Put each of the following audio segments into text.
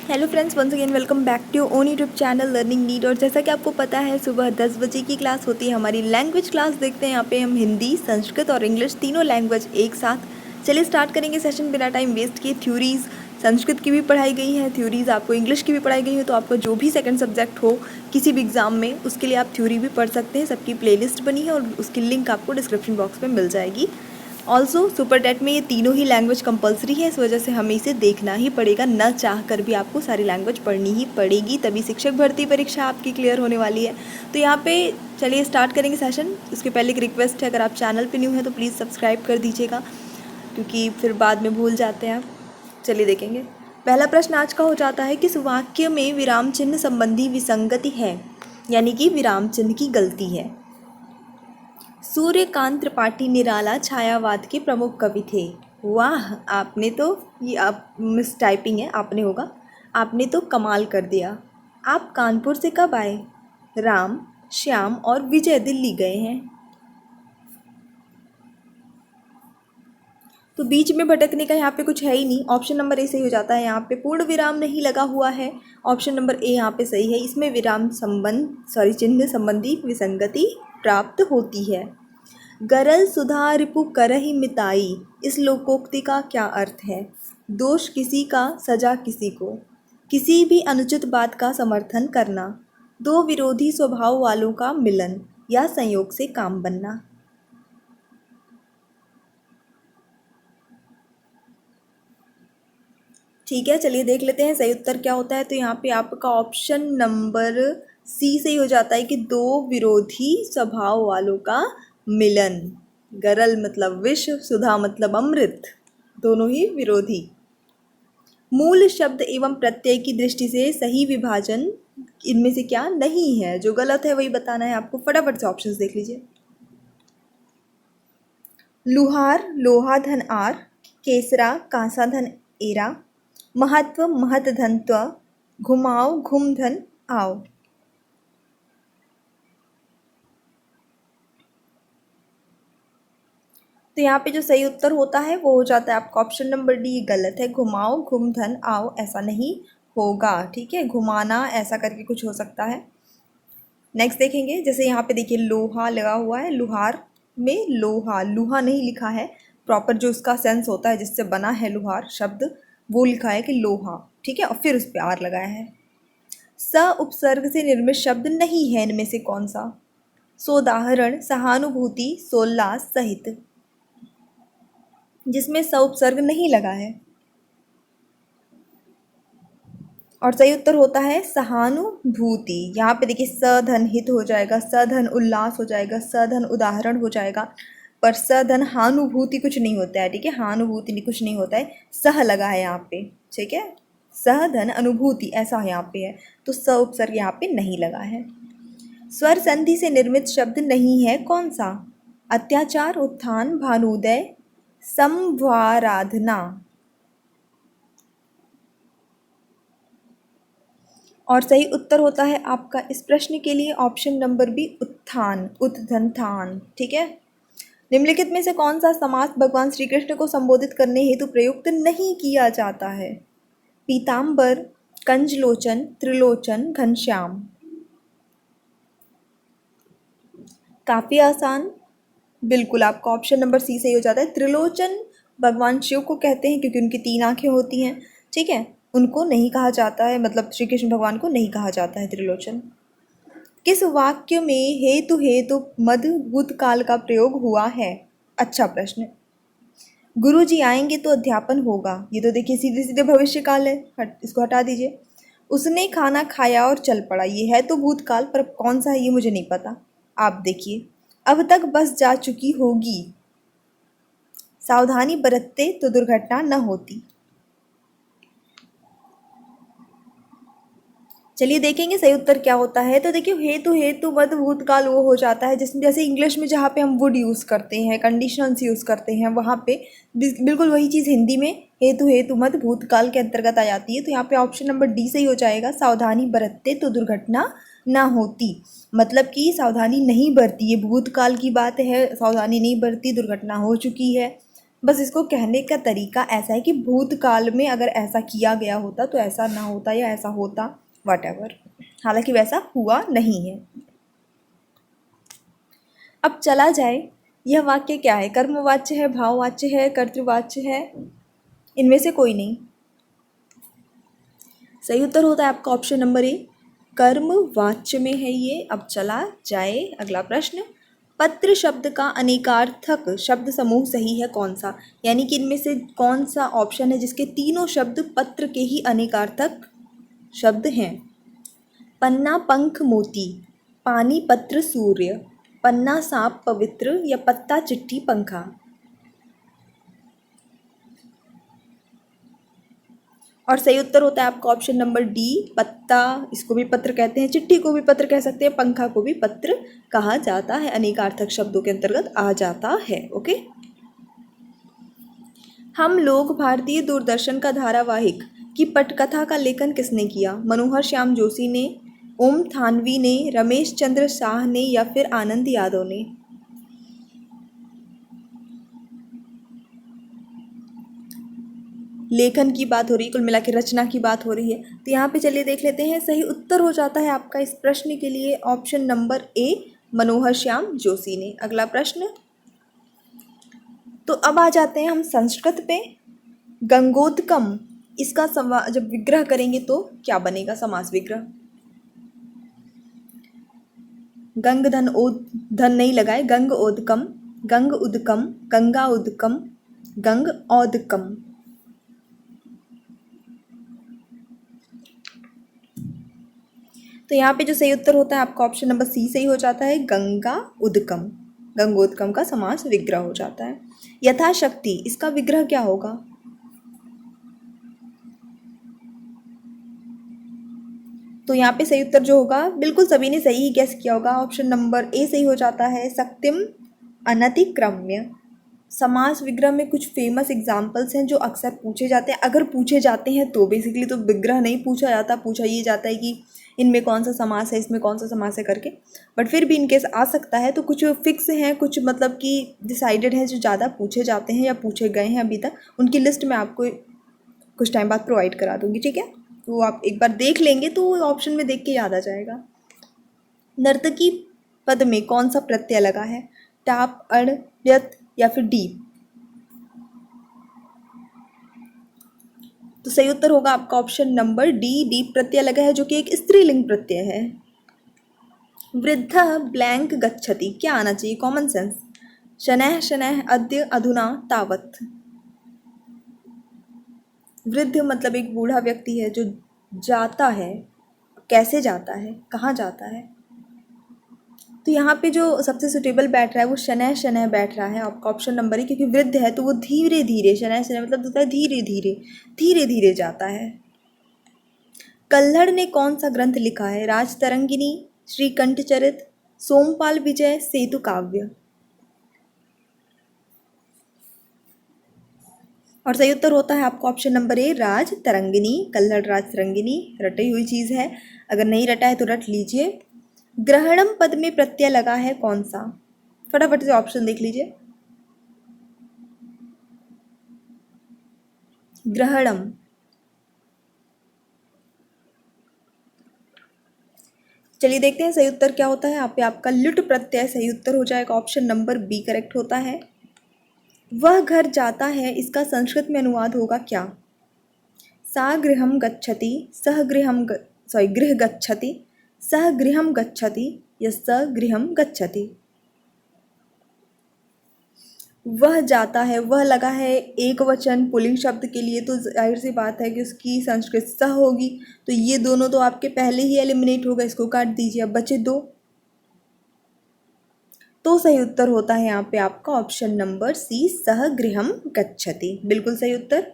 Hello friends, once again welcome back to own YouTube channel learning need. और जैसा कि आपको पता है, सुबह 10 बजे की क्लास होती है हमारी लैंग्वेज क्लास। देखते हैं यहाँ पे हम हिंदी, संस्कृत और इंग्लिश तीनों लैंग्वेज एक साथ। चलिए स्टार्ट करेंगे सेशन बिना टाइम वेस्ट किए। थ्योरीज़ संस्कृत की भी पढ़ाई गई है, थ्योरीज़ आपको इंग्लिश की भी पढ़ाई गई है। तो आपका जो भी सेकंड सब्जेक्ट हो किसी भी एग्ज़ाम में, उसके लिए आप थ्योरी भी पढ़ सकते हैं। सबकी प्लेलिस्ट बनी है और उसकी लिंक आपको डिस्क्रिप्शन बॉक्स में मिल जाएगी। ऑल्सो सुपर टेट में ये तीनों ही लैंग्वेज कंपलसरी है, इस वजह से हमें इसे देखना ही पड़ेगा। न चाह कर भी आपको सारी लैंग्वेज पढ़नी ही पड़ेगी, तभी शिक्षक भर्ती परीक्षा आपकी क्लियर होने वाली है। तो यहाँ पे चलिए स्टार्ट करेंगे सेशन। उसके पहले एक रिक्वेस्ट है, अगर आप चैनल पे न्यू हैं तो प्लीज़ सब्सक्राइब कर दीजिएगा, क्योंकि फिर बाद में भूल जाते हैं। चलिए देखेंगे। पहला प्रश्न आज का हो जाता है, किस वाक्य में विराम चिन्ह संबंधी विसंगति है, यानी कि विराम चिन्ह की गलती है। सूर्यकांत त्रिपाठी निराला छायावाद के प्रमुख कवि थे। वाह, आपने तो, ये आप मिस टाइपिंग है, आपने होगा। आपने तो कमाल कर दिया। आप कानपुर से कब आए? राम, श्याम और विजय दिल्ली गए हैं। तो बीच में भटकने का यहाँ पे कुछ है ही नहीं। ऑप्शन नंबर ए सही हो जाता है। यहाँ पे पूर्ण विराम नहीं लगा हुआ है। ऑप्शन नंबर ए यहाँ पे सही है। इसमें विराम चिन्ह संबंधी विसंगति प्राप्त होती है। गरल सुधा रिपु करहि मिताई, इस लोकोक्ति का क्या अर्थ है? दोष किसी का, सजा किसी को, किसी भी अनुचित बात का समर्थन करना, दो विरोधी स्वभाव वालों का मिलन या संयोग से काम बनना। ठीक है, चलिए देख लेते हैं सही उत्तर क्या होता है। तो यहाँ पे आपका ऑप्शन नंबर सी सही हो जाता है कि दो विरोधी स्वभाव वालों का मिलन। गरल मतलब विष, सुधा मतलब अमृत, दोनों ही विरोधी। मूल शब्द एवं प्रत्यय की दृष्टि से सही विभाजन इनमें से क्या नहीं है? जो गलत है वही बताना है आपको। फटाफट से ऑप्शंस देख लीजिए। लुहार लोहा धन आर, केसरा कांसा धन एरा, महत्व महत धन त्व, घुमाओ घुम धन आओ। तो यहाँ पे जो सही उत्तर होता है वो हो जाता है आपका ऑप्शन नंबर डी। गलत है। घुमाओ घुम धन आओ ऐसा नहीं होगा। ठीक है, घुमाना ऐसा करके कुछ हो सकता है। नेक्स्ट देखेंगे। जैसे यहाँ पे देखिए लोहा लगा हुआ है, लुहार में लोहा, लूहा नहीं लिखा है। प्रॉपर जो उसका सेंस होता है जिससे बना है लुहार शब्द, वो लिखा है कि लोहा। ठीक है, और फिर उस पर आर लगाया है। स उपसर्ग से निर्मित शब्द नहीं है इनमें से कौन सा? सोदाहरण, सहानुभूति, सोल्लास, सहित, जिसमें स उपसर्ग नहीं लगा है। और सही उत्तर होता है सहानुभूति। यहाँ पे देखिए स धन हित हो जाएगा, स धन उल्लास हो जाएगा, स धन उदाहरण हो जाएगा, पर स धन हानुभूति कुछ नहीं होता है। ठीक है, हानुभूति नहीं, कुछ नहीं होता है। सह लगा है यहाँ पे। ठीक है, सह धन अनुभूति ऐसा यहाँ पे है, तो स उपसर्ग यहाँ पे नहीं लगा है। स्वर संधि से निर्मित शब्द नहीं है कौन सा? अत्याचार, उत्थान, भानुदय, संवाराधना। और सही उत्तर होता है आपका इस प्रश्न के लिए ऑप्शन नंबर बी, उत्थान, उत्थान। ठीक है। निम्नलिखित में से कौन सा समास भगवान श्री कृष्ण को संबोधित करने हेतु प्रयुक्त नहीं किया जाता है? पीताम्बर, कंजलोचन, त्रिलोचन, घनश्याम। काफ़ी आसान। बिल्कुल, आपका ऑप्शन नंबर सी सही हो जाता है। त्रिलोचन भगवान शिव को कहते हैं क्योंकि उनकी 3 आँखें होती हैं। ठीक है, उनको नहीं कहा जाता है, मतलब श्री कृष्ण भगवान को नहीं कहा जाता है त्रिलोचन। किस वाक्य में हेतु हेतु मद भूतकाल का प्रयोग हुआ है? अच्छा प्रश्न। गुरुजी आएंगे तो अध्यापन होगा, ये तो देखिए सीधे सीधे भविष्य काल है, इसको हटा दीजिए। उसने खाना खाया और चल पड़ा, ये है तो भूतकाल, पर कौन सा है ये मुझे नहीं पता। आप देखिए। अब तक बस जा चुकी होगी, सावधानी बरतते तो दुर्घटना न होती। चलिए देखेंगे सही उत्तर क्या होता है। तो देखिए हेतु हेतु मद भूतकाल वो हो जाता है जिसमें, जैसे इंग्लिश में जहाँ पे हम वुड यूज़ करते हैं, कंडीशंस यूज़ करते हैं, वहाँ पे बिल्कुल वही चीज़ हिंदी में हेतु हेतु मद भूतकाल के अंतर्गत आ जाती है। तो यहाँ पे ऑप्शन नंबर डी सही हो जाएगा। सावधानी बरतते तो दुर्घटना ना होती, मतलब कि सावधानी नहीं बरती, ये भूतकाल की बात है, सावधानी नहीं बरती, दुर्घटना हो चुकी है। बस इसको कहने का तरीका ऐसा है कि भूतकाल में अगर ऐसा किया गया होता तो ऐसा ना होता या ऐसा होता, वॉटेवर। हालांकि वैसा हुआ नहीं है। अब चला जाए, यह वाक्य क्या है? कर्मवाच्य है, भाववाच्य है, कर्तृवाच्य है? इनमें से कोई नहीं। सही उत्तर होता है आपका ऑप्शन नंबर ए, कर्म वाच्य में है ये। अब चला जाए अगला प्रश्न। पत्र शब्द का अनेकार्थक शब्द समूह सही है कौन सा? यानी कि इनमें से कौन सा ऑप्शन है जिसके तीनों शब्द पत्र के ही अनेकार्थक शब्द हैं? पन्ना पंख मोती, पानी पत्र सूर्य, पन्ना सांप पवित्र, या पत्ता चिट्ठी पंखा? और सही उत्तर होता है आपका ऑप्शन नंबर डी, पत्ता। इसको भी पत्र कहते हैं, चिट्ठी को भी पत्र कह सकते हैं, पंखा को भी पत्र कहा जाता है, अनेकार्थक शब्दों के अंतर्गत आ जाता है। ओके। हम लोग भारतीय दूरदर्शन का धारावाहिक की पटकथा का लेखन किसने किया? मनोहर श्याम जोशी ने, ओम थानवी ने, रमेश चंद्र शाह ने, या फिर आनंद यादव ने? लेखन की बात हो रही है, कुल मिला के रचना की बात हो रही है। तो यहाँ पे चलिए देख लेते हैं। सही उत्तर हो जाता है आपका इस प्रश्न के लिए ऑप्शन नंबर ए, मनोहर श्याम जोशी ने। अगला प्रश्न। तो अब आ जाते हैं हम संस्कृत पे। गंगोदकम, इसका जब विग्रह करेंगे तो क्या बनेगा? समास विग्रह। गंग धन धन नहीं लगाए, गंग ओदकम, गंग उदकम, गंगा उदकम, गंग औदकम। तो यहाँ पे जो सही उत्तर होता है आपका ऑप्शन नंबर सी सही हो जाता है, गंगा उदकम। गंगोदकम का समास विग्रह हो जाता है। यथाशक्ति, इसका विग्रह क्या होगा? तो यहाँ पे सही उत्तर जो होगा, बिल्कुल सभी ने सही ही गेस किया होगा, ऑप्शन नंबर ए सही हो जाता है, शक्तिम अनतिक्रम्य। समास विग्रह में कुछ फेमस एग्जाम्पल्स हैं जो अक्सर पूछे जाते हैं। अगर पूछे जाते हैं तो बेसिकली तो विग्रह नहीं पूछा जाता, पूछा ये जाता है कि इनमें कौन सा समास है, इसमें कौन सा समास है करके। बट फिर भी इनकेस आ सकता है तो कुछ फिक्स हैं, कुछ मतलब कि डिसाइडेड हैं जो ज़्यादा पूछे जाते हैं या पूछे गए हैं अभी तक। उनकी लिस्ट मैं आपको कुछ टाइम बाद प्रोवाइड करा दूँगी, ठीक है? तो आप एक बार देख लेंगे तो ऑप्शन में देख के याद आ जाएगा। नर्तकी पद में कौन सा प्रत्यय लगा है? टाप, अड़, व्यत, या फिर डीप? तो सही उत्तर होगा आपका ऑप्शन नंबर डी, डीप प्रत्यय लगा है, जो कि एक स्त्रीलिंग प्रत्यय है। वृद्ध ब्लैंक गच्छति, क्या आना चाहिए? Common sense. शनैः शनैः, अद्य, अधुना, तावत। वृद्ध मतलब एक बूढ़ा व्यक्ति है जो जाता है। कैसे जाता है, कहाँ जाता है? तो यहाँ पे जो सबसे सुटेबल बैठ रहा है वो शनैः शनैः बैठ रहा है आपका ऑप्शन नंबर है, क्योंकि वृद्ध है तो वो धीरे धीरे, शनैः शनैः मतलब होता है धीरे धीरे, धीरे धीरे जाता है। कल्हड़ ने कौन सा ग्रंथ लिखा है? राजतरंगिनी, श्रीकंठचरित, सोमपाल विजय, सेतु काव्य? और सही उत्तर होता है आपका ऑप्शन नंबर ए, राजतरंगिनी। कल्हड़ राजतरंगिनी रटी हुई चीज़ है, अगर नहीं रटा है तो रट लीजिए। ग्रहणम पद में प्रत्यय लगा है कौन सा? फटाफट से ऑप्शन देख लीजिए। ग्रहणम, चलिए देखते हैं सही उत्तर क्या होता है। यहाँ पे आपका लुट प्रत्यय सही उत्तर हो जाएगा, ऑप्शन नंबर बी करेक्ट होता है। वह घर जाता है, इसका संस्कृत में अनुवाद होगा क्या? सा गृहम गच्छति, सह गृहम गृह गच्छति, सह गृहम गच्छति, या स गृहम गच्छति? वह जाता है, वह लगा है एक वचन पुल्लिंग शब्द के लिए, तो जाहिर सी बात है कि उसकी संस्कृत सह होगी। तो ये दोनों तो आपके पहले ही एलिमिनेट हो गए, इसको काट दीजिए, अब बचे दो। तो सही उत्तर होता है यहाँ पे आपका ऑप्शन नंबर सी, सह गृहम गच्छति, बिल्कुल सही उत्तर।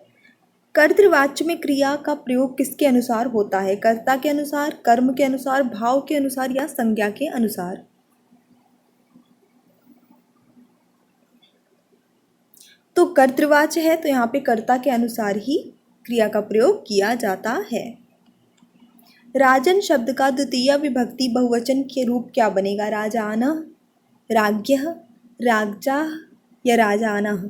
कर्तृवाच्य में क्रिया का प्रयोग किसके अनुसार होता है? कर्ता के अनुसार, कर्म के अनुसार, भाव के अनुसार, या संज्ञा के अनुसार? तो कर्तृवाच्य है तो यहाँ पे कर्ता के अनुसार ही क्रिया का प्रयोग किया जाता है। राजन शब्द का द्वितीय विभक्ति बहुवचन के रूप क्या बनेगा? राजानः, राज्ञः, राजाः, या राजानः?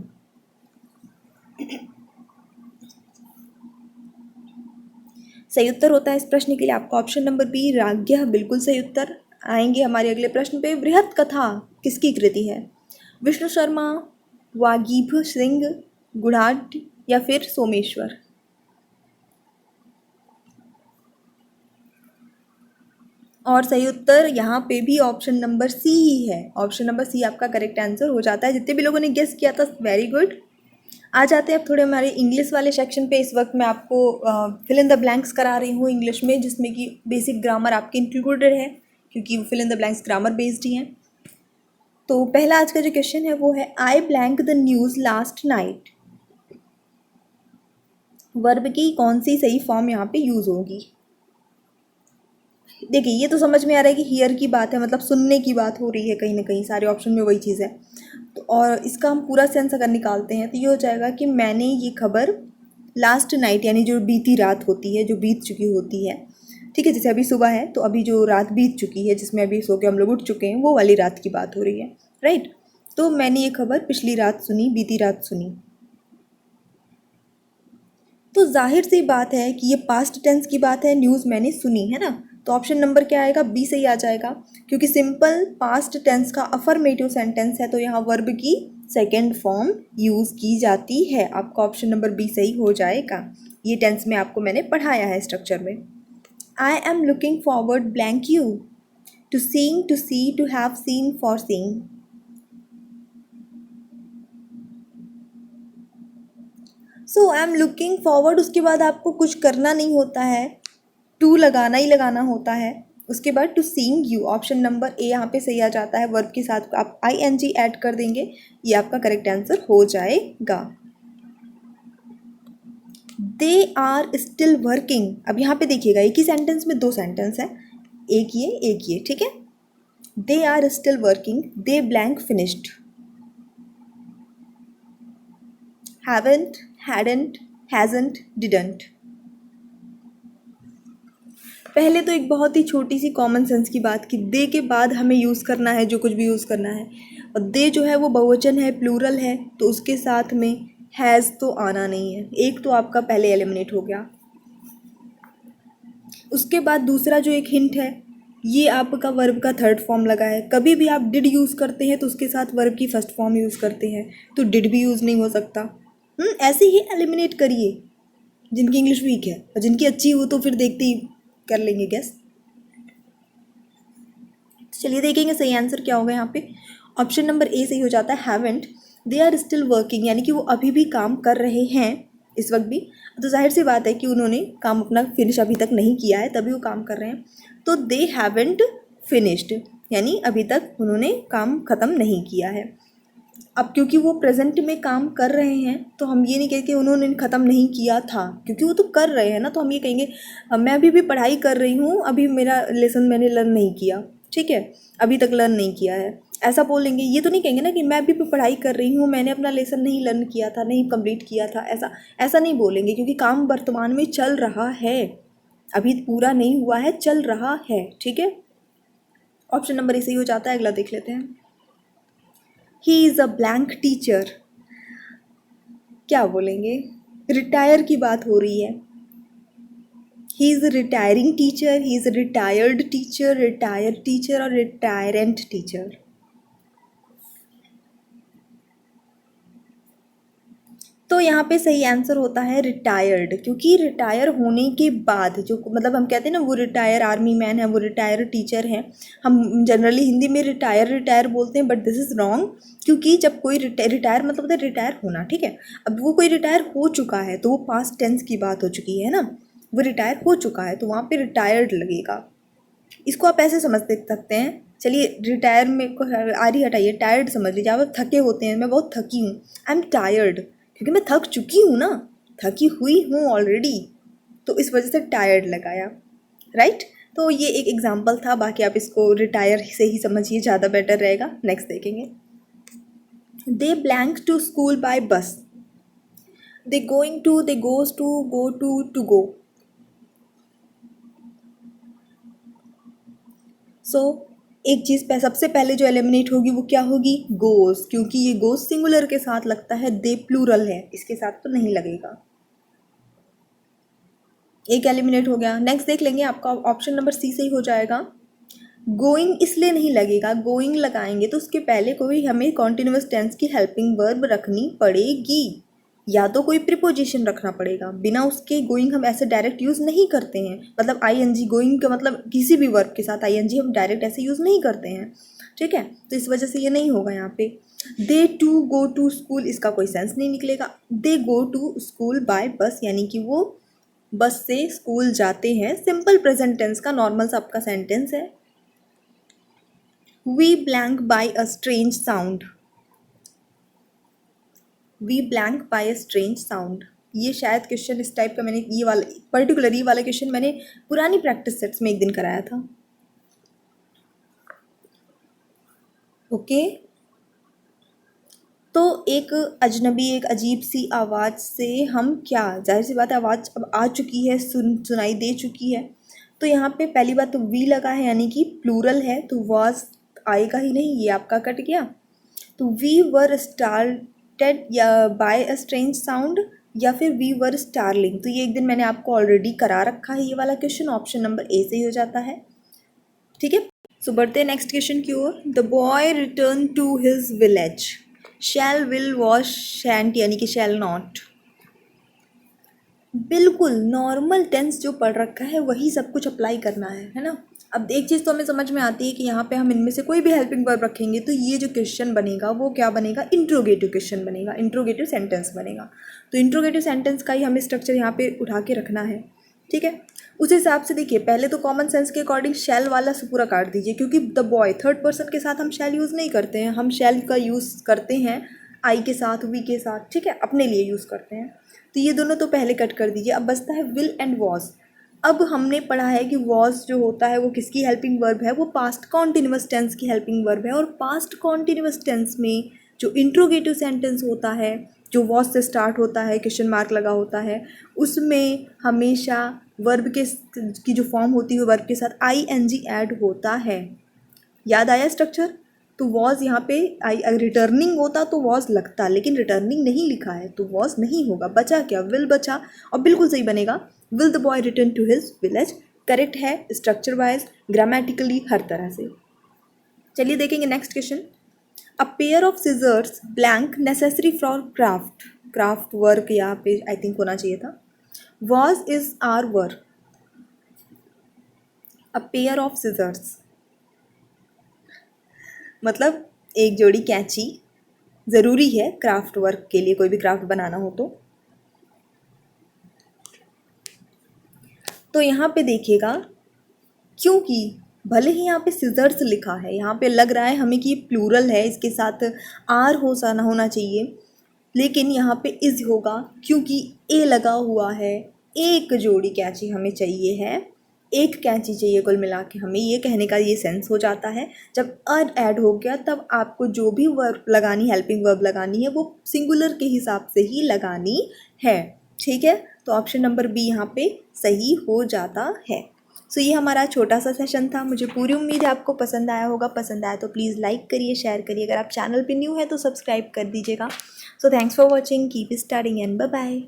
सही उत्तर होता है इस प्रश्न के लिए आपका ऑप्शन नंबर बी राज्ञः, बिल्कुल सही उत्तर। आएंगे हमारे अगले प्रश्न पे। बृहत कथा किसकी कृति है? विष्णु शर्मा, वागीभ सिंह, गुणाढ्य या फिर सोमेश्वर? और सही उत्तर यहाँ पे भी ऑप्शन नंबर सी ही है। ऑप्शन नंबर सी आपका करेक्ट आंसर हो जाता है। जितने भी लोगों ने गेस किया था वेरी गुड। आ जाते हैं अब थोड़े हमारे इंग्लिश वाले सेक्शन पे। इस वक्त मैं आपको फिल इन द ब्लैंक्स करा रही हूँ इंग्लिश में, जिसमें कि बेसिक ग्रामर आपकी इंक्लूडेड है, क्योंकि वो fill in the blanks grammar based ही हैं। तो पहला आज का जो क्वेश्चन है वो है आई blank the news last night. Verb की कौन सी सही फॉर्म यहाँ पे यूज़ होगी? देखिए ये तो समझ में आ रहा है कि हियर की बात है, मतलब सुनने की बात हो रही है कहीं ना कहीं, सारे ऑप्शन में वही चीज़ है। तो और इसका हम पूरा सेंस अगर निकालते हैं तो ये हो जाएगा कि मैंने ये खबर लास्ट नाइट, यानी जो बीती रात होती है, जो बीत चुकी होती है, ठीक है। जैसे अभी सुबह है तो अभी जो रात बीत चुकी है, जिसमें अभी सो के हम लोग उठ चुके हैं, वो वाली रात की बात हो रही है, राइट। तो मैंने ये खबर पिछली रात सुनी, बीती रात सुनी। तो जाहिर सी बात है कि ये पास्ट टेंस की बात है, न्यूज़ मैंने सुनी है ना। तो ऑप्शन नंबर क्या आएगा? बी सही आ जाएगा, क्योंकि सिंपल पास्ट टेंस का अफर्मेटिव सेंटेंस है, तो यहाँ वर्ब की सेकेंड फॉर्म यूज़ की जाती है। आपका ऑप्शन नंबर बी सही हो जाएगा। ये टेंस में आपको मैंने पढ़ाया है स्ट्रक्चर में। I am looking forward blank you, to seeing, to see, to have seen, for seeing. So I am looking forward, उसके बाद आपको कुछ करना नहीं होता है, टू लगाना ही लगाना होता है। उसके बाद to seeing you, option number A यहाँ पे सही आ जाता है। वर्ब के साथ आप आई एन जी ऐड कर देंगे, ये आपका करेक्ट आंसर हो जाएगा। दे आर स्टिल वर्किंग, अब यहाँ पे देखिएगा एक ही सेंटेंस में दो सेंटेंस है, एक ये, ठीक है। They are still working, they blank finished. Haven't, hadn't, hasn't, didn't. पहले तो एक बहुत ही छोटी सी कॉमन सेंस की बात की, दे के बाद हमें यूज़ करना है जो कुछ भी यूज़ करना है, और दे जो है वो बहुवचन है, प्लूरल है, तो उसके साथ में हैज़ तो आना नहीं है। एक तो आपका पहले एलिमिनेट हो गया। उसके बाद दूसरा जो एक हिंट है, ये आपका वर्ब का थर्ड फॉर्म लगा है। कभी भी आप डिड यूज़ करते हैं तो उसके साथ वर्ब की फर्स्ट फॉर्म यूज़ करते हैं, तो डिड भी यूज़ नहीं हो सकता। ऐसे ही एलिमिनेट करिए जिनकी इंग्लिश वीक है, और जिनकी अच्छी हो तो फिर देखते ही कर लेंगे गैस। चलिए देखेंगे सही आंसर क्या होगा यहाँ पे। ऑप्शन नंबर ए सही हो जाता है, haven't. They are still working, यानी कि वो अभी भी काम कर रहे हैं इस वक्त भी। तो जाहिर सी बात है कि उन्होंने काम अपना फिनिश अभी तक नहीं किया है, तभी वो काम कर रहे हैं। तो दे हैवेंट फिनिश्ड, यानी अभी तक उन्होंने काम ख़त्म नहीं किया है। अब क्योंकि वो प्रेजेंट में काम कर रहे हैं, तो हम ये नहीं कहेंगे उन्होंने ख़त्म नहीं किया था, क्योंकि वो तो कर रहे हैं ना। तो हम ये कहेंगे मैं अभी भी पढ़ाई कर रही हूँ, अभी मेरा लेसन मैंने लर्न नहीं किया, ठीक है, अभी तक लर्न नहीं किया है, ऐसा बोलेंगे। ये तो नहीं कहेंगे ना कि मैं अभी भी पढ़ाई कर रही हूँ, मैंने अपना लेसन नहीं लर्न किया था, नहीं कंप्लीट किया था, ऐसा ऐसा नहीं बोलेंगे, क्योंकि काम वर्तमान में चल रहा है, अभी पूरा नहीं हुआ है, चल रहा है, ठीक है। ऑप्शन नंबर ए सही हो जाता है। अगला देख लेते हैं। He is a blank teacher, क्या बोलेंगे? रिटायर की बात हो रही है। He is retiring teacher, he is retired teacher, retired teacher और रिटायरेंट टीचर। तो यहाँ पे सही आंसर होता है रिटायर्ड, क्योंकि रिटायर होने के बाद जो, मतलब हम कहते हैं ना वो रिटायर आर्मी मैन है, वो रिटायर टीचर हैं। हम जनरली हिंदी में रिटायर रिटायर बोलते हैं, बट दिस इज़ रॉन्ग, क्योंकि जब कोई रिटायर मतलब होता है रिटायर होना, ठीक है। अब वो कोई रिटायर हो चुका है तो वो पास्ट टेंस की बात हो चुकी है ना, वो रिटायर हो चुका है तो वहाँ पर रिटायर्ड लगेगा। इसको आप ऐसे समझ सकते हैं। चलिए रिटायर में को आरी हटाइए, टायर्ड समझ लीजिए। आप थके होते हैं, मैं बहुत थकी हूँ, आई एम टायर्ड, क्योंकि मैं थक चुकी हूँ ना, थकी हुई हूँ ऑलरेडी, तो इस वजह से टायर्ड लगाया, राइट। तो ये एक एग्जाम्पल था, बाकी आप इसको रिटायर से ही समझिए, ज़्यादा बेटर रहेगा। नेक्स्ट देखेंगे। They blank to school by bus, they going to, they goes to, go to go. So एक चीज़ सबसे पहले जो एलिमिनेट होगी वो क्या होगी, गोस, क्योंकि ये गोस सिंगुलर के साथ लगता है, दे प्लूरल है, इसके साथ तो नहीं लगेगा। एक एलिमिनेट हो गया। नेक्स्ट देख लेंगे, आपका ऑप्शन नंबर सी सही हो जाएगा। गोइंग इसलिए नहीं लगेगा, गोइंग लगाएंगे तो उसके पहले कोई हमें कॉन्टिन्यूअस टेंस की हेल्पिंग वर्ब रखनी पड़ेगी, या तो कोई प्रीपोजिशन रखना पड़ेगा। बिना उसके गोइंग हम ऐसे डायरेक्ट यूज़ नहीं करते हैं, मतलब आईएनजी गोइंग का मतलब किसी भी वर्ब के साथ आईएनजी हम डायरेक्ट ऐसे यूज़ नहीं करते हैं, ठीक है। तो इस वजह से ये नहीं होगा यहाँ पे। दे टू गो टू स्कूल, इसका कोई सेंस नहीं निकलेगा। दे गो टू स्कूल बाय बस, यानी कि वो बस से स्कूल जाते हैं, सिंपल प्रेजेंट टेंस का नॉर्मल सा आपका सेंटेंस है। We blank by a strange sound. We blank by a strange sound. ये शायद क्वेश्चन इस टाइप का मैंने ये वाला पर्टिकुलर ये वाला क्वेश्चन मैंने पुरानी प्रैक्टिस सेट्स में एक दिन कराया था। ओके, तो एक अजनबी एक अजीब सी आवाज़ से हम क्या, जाहिर सी बात है आवाज़ अब आ चुकी है, सुनाई दे चुकी है। तो यहाँ पे पहली बात तो वी लगा है, यानी कि प्लूरल है, तो वॉज आएगा ही नहीं, ये आपका कट गया। तो वी वर स्टार्टेड या बाय अ स्ट्रेंज साउंड, या फिर वी वर स्टारलिंग। तो ये एक दिन मैंने आपको ऑलरेडी करा रखा है ये वाला क्वेश्चन, ऑप्शन नंबर ए से ही हो जाता है, ठीक है। सो बढ़ते हैं नेक्स्ट क्वेश्चन की ओर। The boy return to his village, shall will wash shan't, यानी कि शैल नॉट। बिल्कुल नॉर्मल टेंस जो पढ़ रखा है वही सब कुछ अप्लाई करना है ना। अब एक चीज़ तो हमें समझ में आती है कि यहाँ पे हम इनमें से कोई भी हेल्पिंग वर्ब रखेंगे तो ये जो क्वेश्चन बनेगा वो क्या बनेगा, इंट्रोगेटिव क्वेश्चन बनेगा, इंट्रोगेटिव सेंटेंस बनेगा। तो इंट्रोगेटिव सेंटेंस का ही हमें स्ट्रक्चर यहाँ पे उठा के रखना है, ठीक है। उस हिसाब से देखिए, पहले तो कॉमन सेंस के अकॉर्डिंग शैल वाला से पूरा काट दीजिए, क्योंकि द बॉय थर्ड पर्सन के साथ हम शैल यूज़ नहीं करते हैं, हम शैल का यूज़ करते हैं आई के साथ, वी के साथ, ठीक है, अपने लिए यूज़ करते हैं। तो ये दोनों तो पहले कट कर दीजिए। अब बचता है विल एंड वॉज। अब हमने पढ़ा है कि वॉज जो होता है वो किसकी हेल्पिंग वर्ब है, वो पास्ट कॉन्टिन्यूअस टेंस की हेल्पिंग वर्ब है। और पास्ट कॉन्टिन्यूअस टेंस में जो इंट्रोगेटिव सेंटेंस होता है, जो वॉज से स्टार्ट होता है, क्वेश्चन मार्क लगा होता है, उसमें हमेशा वर्ब के की जो फॉर्म होती है वर्ब के साथ आई एन जी ऐड होता है। याद आया स्ट्रक्चर। तो वॉज यहाँ पे रिटर्निंग होता तो वॉज लगता, लेकिन रिटर्निंग नहीं लिखा है तो वॉज नहीं होगा। बचा क्या, विल बचा, और बिल्कुल सही बनेगा, will the boy return to his village. Correct है स्ट्रक्चर वाइज, ग्रामेटिकली, हर तरह से। चलिए देखेंगे next question. A pair of scissors blank necessary for craft, craft work यहाँ पे आई थिंक होना चाहिए था। Was is are work. A pair of scissors मतलब एक जोड़ी कैंची ज़रूरी है क्राफ्ट वर्क के लिए, कोई भी क्राफ्ट बनाना हो तो यहाँ पे देखिएगा, क्योंकि भले ही यहाँ पे सिजर्स लिखा है, यहाँ पे लग रहा है हमें कि ये प्लूरल है, इसके साथ आर होना चाहिए, लेकिन यहाँ पे इज होगा क्योंकि ए लगा हुआ है। एक जोड़ी कैंची हमें चाहिए है, एक कैंची चाहिए कुल मिला के, हमें ये कहने का ये सेंस हो जाता है। जब अर ऐड हो गया तब आपको जो भी वर्ब लगानी, हेल्पिंग वर्ब लगानी है, वो सिंगुलर के हिसाब से ही लगानी है, ठीक है। तो ऑप्शन नंबर बी यहाँ पे सही हो जाता है। सो ये हमारा छोटा सा सेशन था, मुझे पूरी उम्मीद है आपको पसंद आया होगा। पसंद आया तो प्लीज़ लाइक करिए, शेयर करिए, अगर आप चैनल पे न्यू है तो सब्सक्राइब कर दीजिएगा। So thanks for watching, keep studying and bye bye.